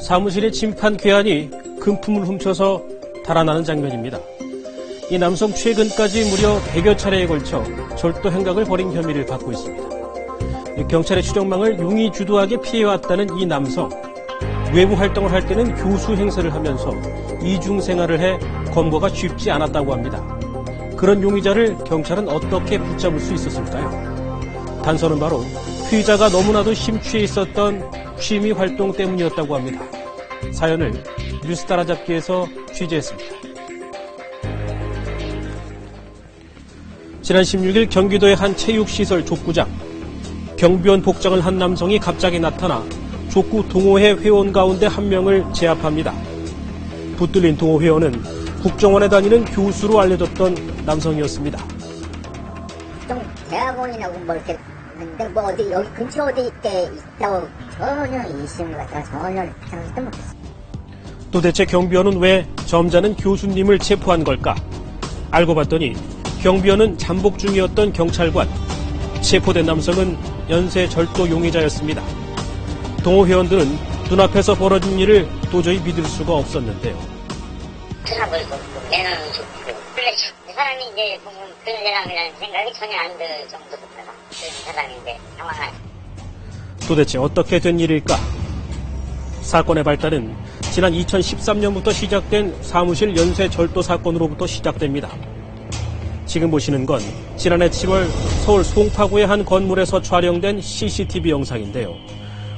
사무실에 침입한 괴한이 금품을 훔쳐서 달아나는 장면입니다. 이 남성 최근까지 무려 100여 차례에 걸쳐 절도 행각을 벌인 혐의를 받고 있습니다. 경찰의 추정망을 용의 주도하게 피해왔다는 이 남성. 외부 활동을 할 때는 교수 행세를 하면서 이중 생활을 해 검거가 쉽지 않았다고 합니다. 그런 용의자를 경찰은 어떻게 붙잡을 수 있었을까요? 단서는 바로 피의자가 너무나도 심취해 있었던 취미 활동 때문이었다고 합니다. 사연을 뉴스 따라잡기에서 취재했습니다. 지난 16일 경기도의 한 체육시설 족구장. 경비원 복장을 한 남성이 갑자기 나타나 족구 동호회 회원 가운데 한 명을 제압합니다. 붙들린 동호회원은 국정원에 다니는 교수로 알려졌던 남성이었습니다. 대학원이나 뭐 이렇게 근데 뭐 어디 여기 근처 어디 있다고 전혀 의심을 갖다가 전혀 생각도 못했어요. 도대체 경비원은 왜 점잖은 교수님을 체포한 걸까? 알고 봤더니 경비원은 잠복 중이었던 경찰관. 체포된 남성은 연쇄 절도 용의자였습니다. 동호회원들은 눈앞에서 벌어진 일을 도저히 믿을 수가 없었는데요. 트러블 좋고 매너는 좋고 그 사람이 이제 보면 그런 사람이라는 생각이 전혀 안 들 정도였다가 그런 사람인데 당황한. 도대체 어떻게 된 일일까? 사건의 발단은 지난 2013년부터 시작된 사무실 연쇄 절도 사건으로부터 시작됩니다. 지금 보시는 건 지난해 7월 서울 송파구의 한 건물에서 촬영된 CCTV 영상인데요.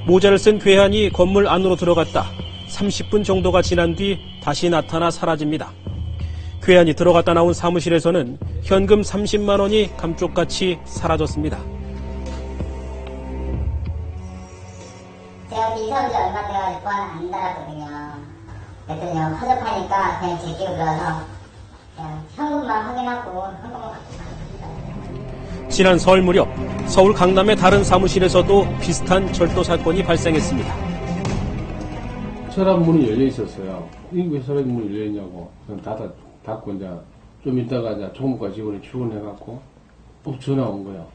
모자를 쓴 괴한이 건물 안으로 들어갔다 30분 정도가 지난 뒤 다시 나타나 사라집니다. 괴한이 들어갔다 나온 사무실에서는 현금 30만 원이 감쪽같이 사라졌습니다. 제가 이사한 지 얼마 돼가지고 안 달았거든요. 그랬더니 허접하니까 그냥 제끼고 들어서 그냥 현금만 확인하고 현금만 갖고 갔습니다. 지난 설 무렵 서울 강남의 다른 사무실에서도 비슷한 절도 사건이 발생했습니다. 서랍 문이 열려 있었어요. 이게 왜 서랍 문이 열려 있냐고. 그럼 닫고 이제 좀 있다가 이제 총무과 직원이 출근해갖고 전화 온 거야.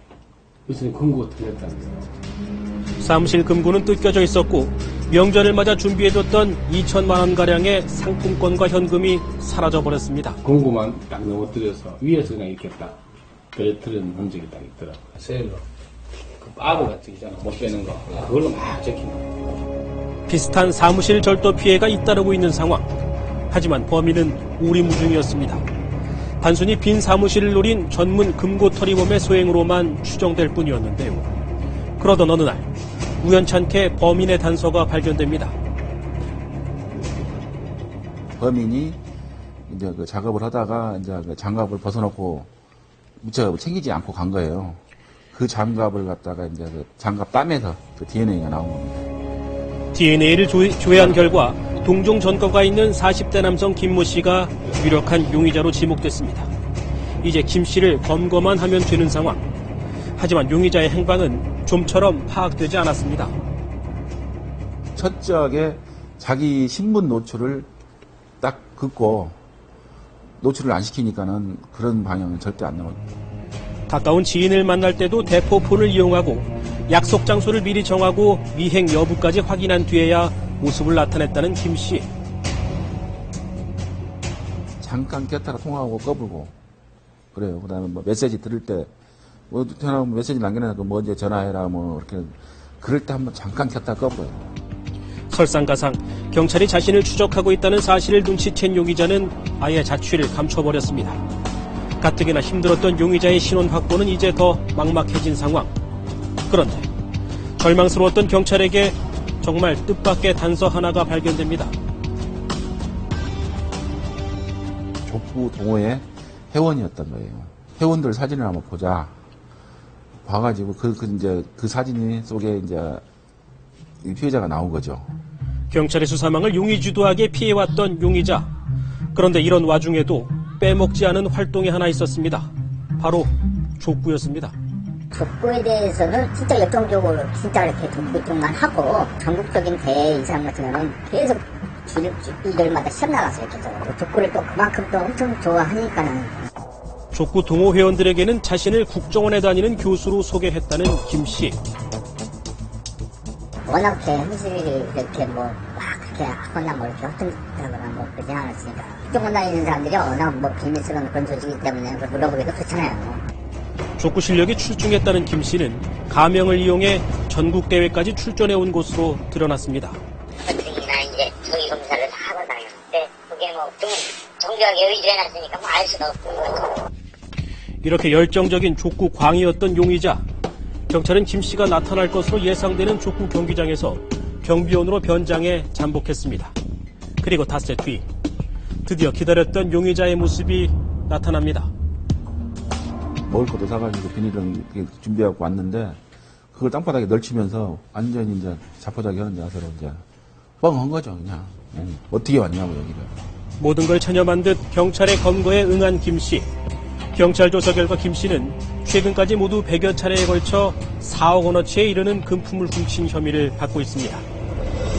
그래서 금고가 틀렸다는 거야. 사무실 금고는 뜯겨져 있었고 명절을 맞아 준비해뒀던 2천만 원가량의 상품권과 현금이 사라져버렸습니다. 금고만 딱 넘어뜨려서 위에서 그냥 이렇게 딱 떨어뜨리는 흔적이 딱 있더라고요. 셀로. 그 바로 같은 있잖아. 못 빼는 거. 그걸로 막 적힌 거. 비슷한 사무실 절도 피해가 잇따르고 있는 상황. 하지만 범인은 우리무중이었습니다. 단순히 빈 사무실을 노린 전문 금고털이범의 소행으로만 추정될 뿐이었는데요. 그러던 어느 날 우연찮게 범인의 단서가 발견됩니다. 범인이 이제 그 작업을 하다가 이제 그 장갑을 벗어놓고 무척 챙기지 않고 간 거예요. 그 장갑을 갖다가 이제 그 장갑 땀에서 그 DNA가 나온 겁니다. DNA를 조회한 결과 동종 전과가 있는 40대 남성 김모 씨가 유력한 용의자로 지목됐습니다. 이제 김 씨를 검거만 하면 되는 상황. 하지만 용의자의 행방은 좀처럼 파악되지 않았습니다. 첫적에 자기 신분 노출을 딱 긋고 노출을 안 시키니까는 그런 방향은 절대 안 나옵니다. 가까운 지인을 만날 때도 대포폰을 이용하고 약속 장소를 미리 정하고 미행 여부까지 확인한 뒤에야 모습을 나타냈다는 김 씨. 잠깐 곁다가 통화하고 꺼불고 그래요. 그다음에 뭐 메시지 들을 때 뭐 전화 메시지 남겨놔도 뭐 이제 전화해라 뭐 이렇게 그럴 때 한번 잠깐 켰다 꺼불어요. 설상가상 경찰이 자신을 추적하고 있다는 사실을 눈치챈 용의자는 아예 자취를 감춰버렸습니다. 가뜩이나 힘들었던 용의자의 신원 확보는 이제 더 막막해진 상황. 그런데 절망스러웠던 경찰에게 정말 뜻밖의 단서 하나가 발견됩니다. 족구 동호회 회원이었던 거예요. 회원들 사진을 한번 보자. 봐가지고 그 사진 속에 이제 피해자가 나온 거죠. 경찰의 수사망을 용의주도하게 피해왔던 용의자. 그런데 이런 와중에도 빼먹지 않은 활동이 하나 있었습니다. 바로 족구였습니다. 족구에 대해서는 진짜 열정적으로 진짜 이렇게 족구 쪽만 하고 전국적인 대회 이상 같은 경우는 계속 일요일마다 시합 나갔어요. 계속 족구를 또 그만큼 또 엄청 좋아하니까는. 족구 동호 회원들에게는 자신을 국정원에 다니는 교수로 소개했다는 김 씨. 워낙 현실이 이렇게 뭐 막 그렇게 하거나 뭐 이렇게 헛등다거나 뭐 그러지 않았으니까. 쫓고 다니는 사람들이 워낙 뭐 비밀스러운 그런 조직이기 때문에 그걸 물어보기도 그렇잖아요. 족구 실력이 출중했다는 김 씨는 가명을 이용해 전국 대회까지 출전해 온 것으로 드러났습니다. 등이나 이제 조기 검사를 다 하고 다녔는데 그게 뭐 좀 정교하게 의지를 해놨으니까 뭐 알 수가 없는 거죠. 이렇게 열정적인 족구 광이었던 용의자. 경찰은 김 씨가 나타날 것으로 예상되는 족구 경기장에서 경비원으로 변장해 잠복했습니다. 그리고 닷새 뒤 드디어 기다렸던 용의자의 모습이 나타납니다. 먹을 것도 사가지고 비닐을 이렇게 준비하고 왔는데 그걸 땅바닥에 널치면서 완전히 이제 자포자기 하는 자세로 이제 뻥한 거죠, 그냥. 어떻게 왔냐고, 여기를. 모든 걸 체념한 듯 경찰의 검거에 응한 김 씨. 경찰 조사 결과 김 씨는 최근까지 모두 100여 차례에 걸쳐 4억 원어치에 이르는 금품을 훔친 혐의를 받고 있습니다.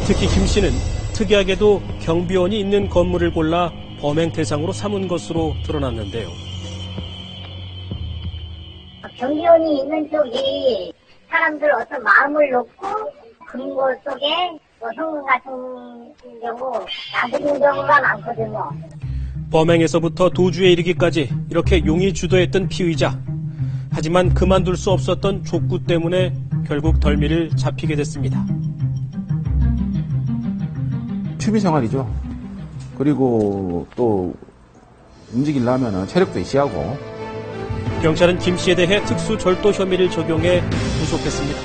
특히 김 씨는 특이하게도 경비원이 있는 건물을 골라 범행 대상으로 삼은 것으로 드러났는데요. 경비원이 있는 쪽이 사람들 어떤 마음을 놓고 금고 속에 뭐 현금 같은 경우 놔두는 경우가 많거든요. 범행에서부터 도주에 이르기까지 이렇게 용이 주도했던 피의자. 하지만 그만둘 수 없었던 족구 때문에 결국 덜미를 잡히게 됐습니다. 취미 생활이죠. 그리고 또 움직이려면 체력도 있어야 하고. 경찰은 김 씨에 대해 특수 절도 혐의를 적용해 구속했습니다.